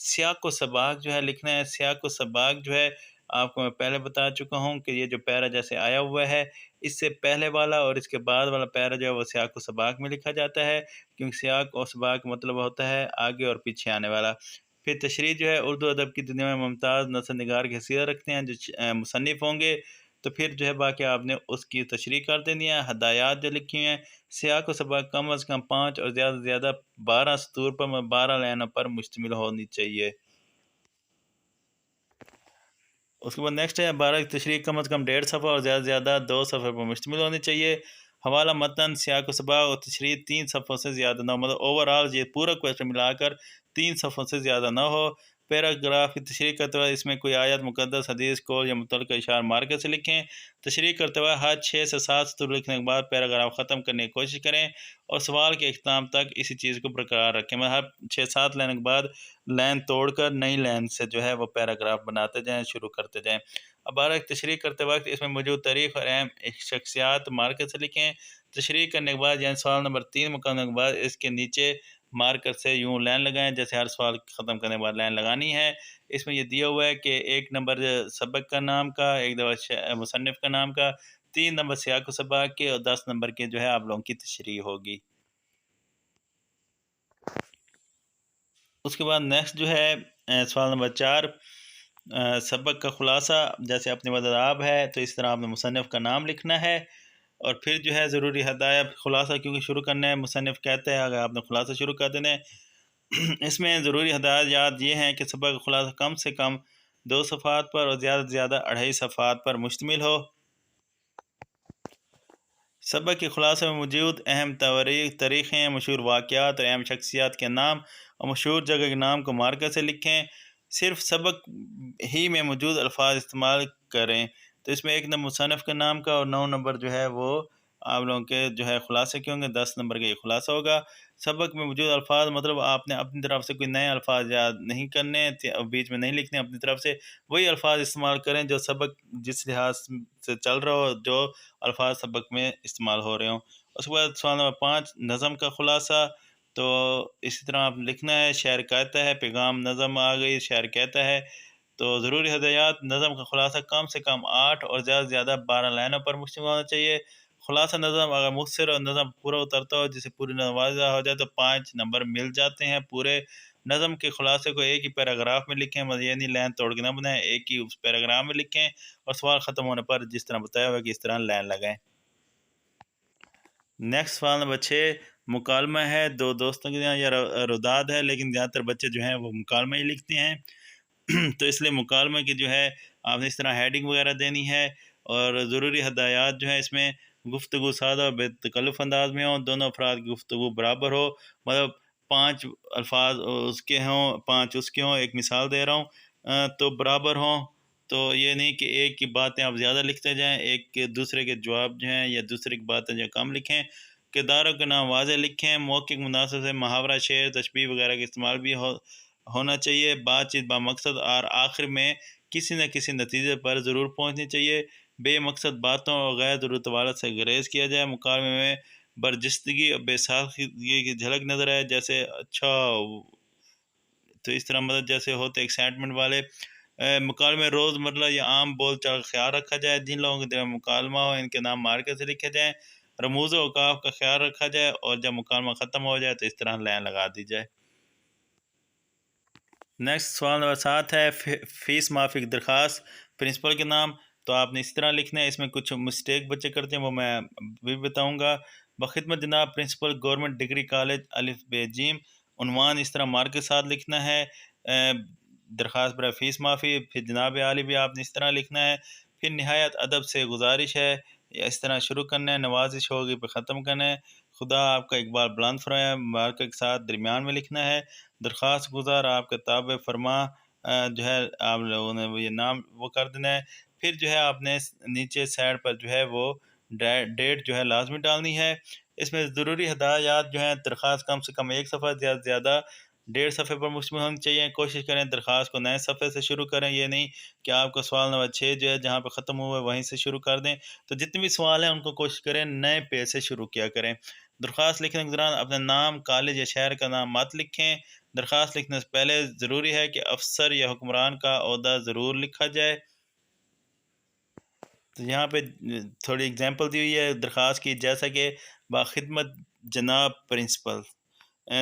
سیاق و سباق جو ہے لکھنا ہے۔ سیاق و سباق جو ہے آپ کو میں پہلے بتا چکا ہوں کہ یہ جو پیرا جیسے آیا ہوا ہے، اس سے پہلے والا اور اس کے بعد والا پیرا جو ہے وہ سیاق و سباق میں لکھا جاتا ہے، کیونکہ سیاق و سباق کا مطلب ہوتا ہے آگے اور پیچھے آنے والا۔ پھر تشریح جو ہے اردو ادب کی دنیا میں ممتاز نثر نگار کی حیثیت رکھتے ہیں جو مصنف ہوں گے، تو پھر جو ہے باقی آپ نے اس کی تشریح کر دینی ہے۔ ہدایات جو لکھی ہوئی ہیں، سیاق و سباق کم از کم 5 اور زیادہ سے زیادہ 12 سطور پر 12 لائنوں پر مشتمل ہونی چاہیے۔ اس کے بعد نیکسٹ ہے 12 کی تشریح کم از کم 1.5 صفحہ اور زیادہ سے زیادہ 2 صفحے پر مشتمل ہونی چاہیے۔ حوالہ متن، سیاق و سباق اور تشریح 3 صفحوں سے زیادہ نہ ہو، مطلب اوور آل یہ پورا کویشچن ملا کر 3 صفحوں سے زیادہ نہ ہو۔ پیراگراف کی تشریح کرتے وقت اس میں کوئی آیت مقدس، حدیث، قول یا متعلقہ اشعار مارکر سے لکھیں۔ تشریح کرتے وقت ہر 6 سے 7 سطور لکھنے کے بعد پیراگراف ختم کرنے کی کوشش کریں اور سوال کے اختتام تک اسی چیز کو برقرار رکھیں، مطلب ہر 6-7 لائن کے بعد لائن توڑ کر نئی لائن سے جو ہے وہ پیراگراف بناتے جائیں، شروع کرتے جائیں۔ اب 12 کی تشریح کرتے وقت اس میں موجود تاریخ اور اہم شخصیات مارکر سے لکھیں۔ تشریح کرنے کے بعد یعنی سوال نمبر 3 مکمل ہونے کے بعد اس کے نیچے مارکر سے یوں لائن لگائیں جیسے ہر سوال ختم کرنے کے بعد لائن لگانی ہے۔ اس میں یہ دیا ہوا ہے کہ 1 نمبر سبق کا نام کا، 1 دفعہ مصنف کا نام کا، 3 نمبر سیاق و سباق کے اور 10 نمبر کے جو ہے آپ لوگوں کی تشریح ہوگی۔ اس کے بعد نیکسٹ جو ہے سوال نمبر 4، سبق کا خلاصہ، جیسے اپنے مددآب ہے تو اس طرح آپ نے مصنف کا نام لکھنا ہے، اور پھر جو ہے ضروری ہدایت خلاصہ کیونکہ شروع کرنا ہے، مصنف کہتا ہے اگر آپ نے خلاصہ شروع کر دینا ہے۔ اس میں ضروری ہدایات یہ ہیں کہ سبق کا خلاصہ کم سے کم 2 صفحات پر اور زیادہ سے زیادہ 2.5 صفحات پر مشتمل ہو۔ سبق کے خلاصے میں موجود اہم تاریخیں، مشہور واقعات اور اہم شخصیات کے نام اور مشہور جگہ کے نام کو مارکر سے لکھیں۔ صرف سبق ہی میں موجود الفاظ استعمال کریں۔ تو اس میں 1 نمبر مصنف کے نام کا اور 9 نمبر جو ہے وہ آپ لوگوں کے جو ہے خلاصے کے ہوں گے، 10 نمبر کا یہ خلاصہ ہوگا۔ سبق میں موجود الفاظ مطلب آپ نے اپنی طرف سے کوئی نئے الفاظ یاد نہیں کرنے، بیچ میں نہیں لکھنے، اپنی طرف سے وہی الفاظ استعمال کریں جو سبق جس لحاظ سے چل رہا ہو، جو الفاظ سبق میں استعمال ہو رہے ہوں۔ اس کے بعد سوال نمبر 5 نظم کا خلاصہ، تو اسی طرح آپ لکھنا ہے شاعر کہتا ہے، پیغام نظم آ گئی، شاعر کہتا ہے، تو ضروری ہدایات نظم کا خلاصہ کم سے کم 8 اور زیادہ سے زیادہ 12 لائنوں پر مشتمل ہونا چاہیے۔ خلاصہ نظم اگر مختصر اور نظم پورا اترتا ہو، جسے پوری نظم واضح ہو جائے تو 5 نمبر مل جاتے ہیں۔ پورے نظم کے خلاصے کو ایک ہی پیراگراف میں لکھیں، یعنی لائن توڑ کے نہ بنائیں، ایک ہی اس پیراگراف میں لکھیں اور سوال ختم ہونے پر جس طرح بتایا ہوا کہ اس طرح لائن لگائیں۔ نیکسٹ سوال نمبر 6 مکالمہ ہے، 2 دوستوں کے یہاں یا روداد ہے، لیکن زیادہ تر بچے جو ہیں وہ مکالمہ ہی لکھتے ہیں تو اس لیے مکالمہ کی جو ہے آپ نے اس طرح ہیڈنگ وغیرہ دینی ہے، اور ضروری ہدایات جو ہیں اس میں گفتگو سادہ اور بے تکلف انداز میں ہوں، دونوں افراد کی گفتگو برابر ہو، مطلب 5 الفاظ اس کے ہوں 5 اس کے ہوں، ایک مثال دے رہا ہوں تو برابر ہوں، تو یہ نہیں کہ ایک کی باتیں آپ زیادہ لکھتے جائیں، ایک کے دوسرے کے جواب جو ہیں یا دوسرے کی باتیں جو کم لکھیں۔ کرداروں کے نام واضح لکھیں، موقع کے مناسب سے محاورہ، شعر، تشبیہ وغیرہ کا استعمال بھی ہونا چاہیے۔ بات چیت با مقصد اور آخر میں کسی نہ کسی نتیجے پر ضرور پہنچنی چاہیے۔ بے مقصد باتوں اور غیر ضرورت طوالت سے گریز کیا جائے۔ مکالمے میں برجستگی اور بے ساختگی کی جھلک نظر آئے، جیسے اچھا، تو اس طرح مدد جیسے ہوتے ایکسائٹمنٹ والے۔ مکالمے روز مرہ یا عام بول چال کا خیال رکھا جائے۔ جن لوگوں کے دل میں مکالمہ ہو ان کے نام مارکر سے لکھے جائیں۔ رموز و اوقاف کا خیال رکھا جائے، اور جب مکالمہ ختم ہو جائے تو اس طرح لائن لگا دی جائے۔ نیکسٹ سوال نمبر 7 ہے فیس معافی کی درخواست، پرنسپل کے نام، تو آپ نے اس طرح لکھنا ہے۔ اس میں کچھ مسٹیک بچے کرتے ہیں وہ میں بھی بتاؤں گا۔ بخدمت جناب پرنسپل گورنمنٹ ڈگری کالج الف ب ج۔ عنوان اس طرح مارک کے ساتھ لکھنا ہے، درخواست برائے فیس معافی، پھر جناب عالی بھی آپ نے اس طرح لکھنا ہے، پھر نہایت ادب سے گزارش ہے، اس طرح شروع کرنا ہے، نوازش ہوگی پہ ختم کرنا ہے، خدا آپ کا اقبال بلند فرمائے، مارکر کے ساتھ درمیان میں لکھنا ہے، درخواست گزار آپ کا تابع فرما جو ہے آپ لوگوں نے وہ یہ نام وہ کر دینا ہے، پھر جو ہے آپ نے نیچے سائڈ پر جو ہے وہ ڈیٹ جو ہے لازمی ڈالنی ہے۔ اس میں ضروری ہدایات جو ہیں درخواست کم سے کم 1 صفحہ، زیادہ سے زیادہ 1.5 صفحے پر مشتمل ہونی چاہیے۔ کوشش کریں درخواست کو نئے صفحے سے شروع کریں، یہ نہیں کہ آپ کا سوال نمبر 6 جو ہے جہاں پہ ختم ہوا ہے وہیں سے شروع کر دیں۔ تو جتنے بھی سوال ہیں ان کو کوشش کریں نئے پیج سے شروع کیا کریں۔ درخواست لکھنے کے دوران اپنے نام، کالج یا شہر کا نام مت لکھیں۔ درخواست لکھنے سے پہلے ضروری ہے کہ افسر یا حکمران کا عہدہ ضرور لکھا جائے۔ تو یہاں پہ تھوڑی اگزامپل دی ہوئی ہے درخواست کی، جیسا کہ باخدمت جناب پرنسپل۔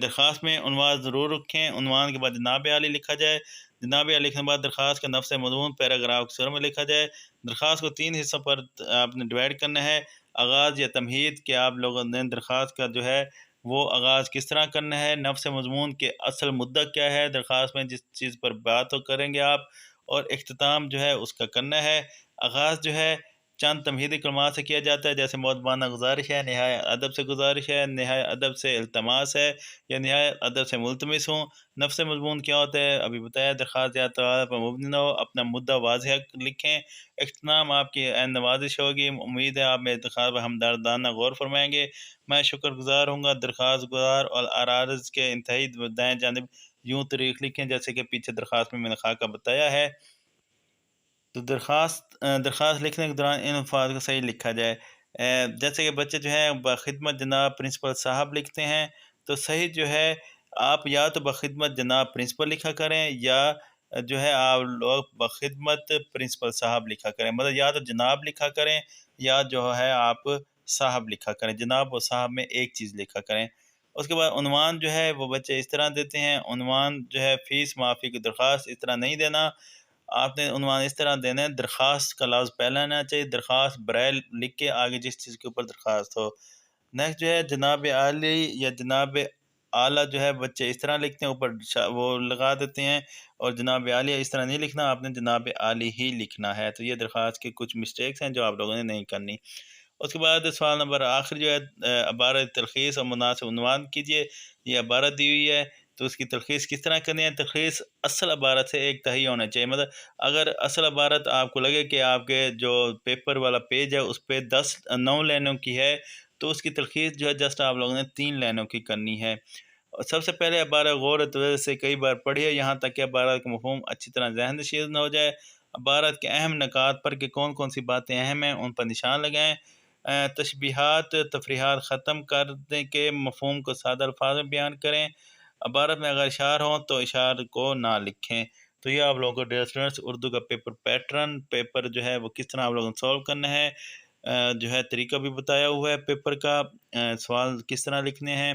درخواست میں عنوان ضرور رکھیں، عنوان کے بعد جناب عالی لکھا جائے، جناب عالی لکھنے کے بعد درخواست کا نفس مضمون پیراگراف کے میں لکھا جائے۔ درخواست کو 3 حصوں پر آپ نے ڈیوائڈ کرنا ہے۔ آغاز یا تمہید کہ آپ لوگوں نے درخواست کا جو ہے وہ آغاز کس طرح کرنا ہے، نفس مضمون کے اصل مدعا کیا ہے درخواست میں جس چیز پر بات کریں گے آپ، اور اختتام جو ہے اس کا کرنا ہے۔ آغاز جو ہے چند تمہیدی کلمات سے کیا جاتا ہے، جیسے مؤدبانہ گزارش ہے، نہایت ادب سے گزارش ہے، نہایت ادب سے التماس ہے، یا نہایت ادب سے ملتمس ہوں۔ نفس مضمون کیا ہوتا ہے ابھی بتایا، درخواست یا تعارض پر مبنی نہ ہو، اپنا مدعا واضح لکھیں۔ اختتام آپ کی عین نوازش ہوگی، امید ہے آپ میرے درخواست پر ہمدردانہ غور فرمائیں گے۔ میں شکر گزار ہوں گا۔ درخواست گزار اور عارض کے انتہائی دائیں جانب یوں طریق لکھیں جیسے کہ پیچھے درخواست میں نے خاکہ بتایا ہے۔ تو درخواست لکھنے کے دوران ان الفاظ کو صحیح لکھا جائے۔ جیسے کہ بچے جو ہیں بخدمت جناب پرنسپل صاحب لکھتے ہیں، تو صحیح جو ہے آپ یا تو بخدمت جناب پرنسپل لکھا کریں، یا جو ہے آپ لوگ بخدمت پرنسپل صاحب لکھا کریں، مطلب یا تو جناب لکھا کریں یا جو ہے آپ صاحب لکھا کریں، جناب و صاحب میں ایک چیز لکھا کریں۔ اس کے بعد عنوان جو ہے وہ بچے اس طرح دیتے ہیں، عنوان جو ہے فیس معافی کی درخواست اس طرح نہیں دینا، آپ نے عنوان اس طرح دینا ہے، درخواست کا لفظ پہلا آنا چاہیے، درخواست برائل لکھ کے آگے جس چیز کے اوپر درخواست ہو۔ نیکسٹ جو ہے جناب عالی یا جناب اعلیٰ جو ہے بچے اس طرح لکھتے ہیں، اوپر وہ لگا دیتے ہیں، اور جناب عالیہ اس طرح نہیں لکھنا، آپ نے جناب عالی ہی لکھنا ہے۔ تو یہ درخواست کے کچھ مسٹیکس ہیں جو آپ لوگوں نے نہیں کرنی۔ اس کے بعد سوال نمبر آخر جو ہے عبارت تلخیص اور مناسب عنوان کیجیے، یہ عبارت دی ہوئی ہے، تو اس کی تلخیص کس طرح کرنی ہے؟ تلخیص اصل عبارت سے ایک تہی ہونا چاہیے، مطلب اگر اصل عبارت آپ کو لگے کہ آپ کے جو پیپر والا پیج ہے اس پہ 9 لائنوں کی ہے، تو اس کی تلخیص جو ہے جسٹ آپ لوگوں نے 3 لائنوں کی کرنی ہے۔ اور سب سے پہلے عبارت غور و توجہ سے کئی بار پڑھیے، یہاں تک کہ عبارت کا مفہوم اچھی طرح ذہن نشین ہو جائے۔ عبارت کے اہم نکات پر کہ کون کون سی باتیں اہم ہیں ان پر نشان لگائیں۔ تشبیہات تفریحات ختم کرنے کے مفہوم کو سادہ الفاظ میں بیان کریں۔ عبارت میں اگر اشعار ہوں تو اشعار کو نہ لکھیں۔ تو یہ آپ لوگوں کو ڈیئر اسٹوڈنٹس اردو کا پیپر جو ہے وہ کس طرح آپ لوگوں کو سولو کرنا ہے، جو ہے طریقہ بھی بتایا ہوا ہے پیپر کا، سوال کس طرح لکھنے ہیں۔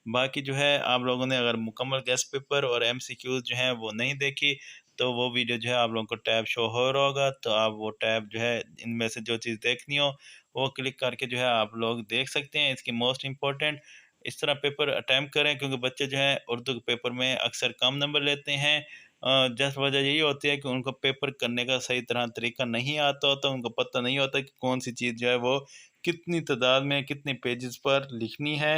باقی جو ہے آپ لوگوں نے اگر مکمل گیسٹ پیپر اور ایم سی کیوز جو ہیں وہ نہیں دیکھی تو وہ ویڈیو جو ہے آپ لوگوں کو ٹیب شو ہو رہا ہوگا، تو آپ وہ ٹیب جو ہے ان میں سے جو چیز دیکھنی ہو وہ کلک کر کے جو ہے آپ لوگ دیکھ سکتے ہیں۔ اس کی موسٹ امپورٹنٹ اس طرح پیپر اٹیمپٹ کریں، کیونکہ بچے جو ہیں اردو کے پیپر میں اکثر کم نمبر لیتے ہیں، جس وجہ یہی ہوتی ہے کہ ان کو پیپر کرنے کا صحیح طرح طریقہ نہیں آتا ہوتا، ان کو پتہ نہیں ہوتا کہ کون سی چیز جو ہے وہ کتنی تعداد میں کتنے پیجز پر لکھنی ہے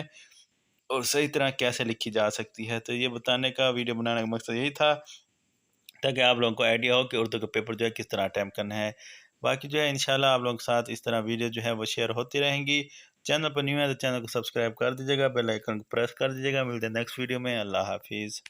اور صحیح طرح کیسے لکھی جا سکتی ہے۔ تو یہ بتانے کا ویڈیو بنانے کا مقصد یہی تھا تاکہ آپ لوگوں کو آئیڈیا ہو کہ اردو کا پیپر جو ہے کس طرح اٹیمپٹ کرنا ہے۔ باقی جو ہے انشاءاللہ آپ لوگوں کے ساتھ اس طرح ویڈیو جو ہے وہ شیئر ہوتی رہیں گی۔ چینل پر نیو ہے تو چینل کو سبسکرائب کر دیجیے گا، بیل آئیکن کو پریس کر دیجیے گا۔ ملتے ہیں نیکسٹ ویڈیو میں، اللہ حافظ۔